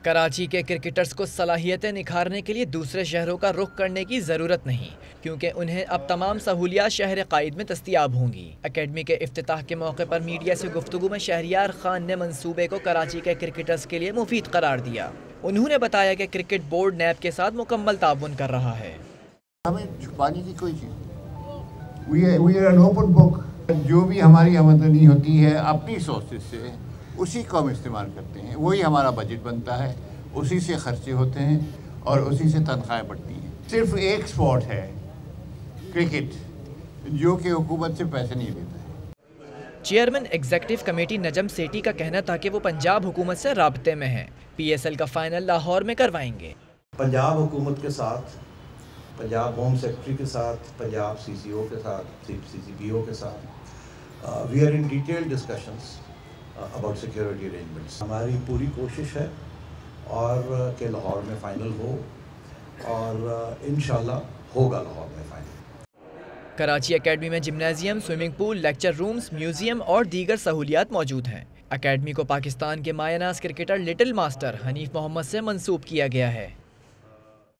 کراچی کے کرکٹرز کو صلاحیتیں نکھارنے کے لیے دوسرے شہروں کا رخ کرنے کی ضرورت نہیں، کیونکہ انہیں اب تمام سہولیات شہر قائد میں دستیاب ہوں گی۔ اکیڈمی کے افتتاح کے موقع پر میڈیا سے گفتگو میں شہریار خان نے منصوبے کو کراچی کے کرکٹرز کے لیے مفید قرار دیا۔ انہوں نے بتایا کہ کرکٹ بورڈ نیب کے ساتھ مکمل تعاون کر رہا ہے۔ ہمیں چھپانے کی کوئی چیز، we are an open book۔ جو بھی ہماری آمدنی ہوتی ہے اپنی سورسز سے اسی کو ہم استعمال کرتے ہیں، وہی ہمارا بجٹ بنتا ہے، اسی سے خرچے ہوتے ہیں اور اسی سے تنخواہیں بڑھتی ہیں۔ صرف ایک سپورٹ ہے کرکٹ جو کہ حکومت سے پیسے نہیں لیتا ہے۔ چیئرمین ایگزیکٹو کمیٹی نجم سیٹی کا کہنا تھا کہ وہ پنجاب حکومت سے رابطے میں ہیں، پی ایس ایل کا فائنل لاہور میں کروائیں گے۔ پنجاب حکومت کے ساتھ، پنجاب ہوم سیکرٹری کے ساتھ، پنجاب سی سی او کے ساتھ، سی سی پی او کے ساتھ we are in detail discussions about security arrangements. ہماری پوری کوشش ہے اور کہ لاہور میں فائنل ہو، اور انشاءاللہ ہوگا لاہور میں فائنل۔ کراچی اکیڈمی میں gymnasium, swimming pool, lecture rooms, museum اور دیگر سہولیات موجود ہیں۔ اکیڈمی کو پاکستان کے مایہ ناز cricketer little master Hanif Mohammad سے منسوب کیا گیا ہے۔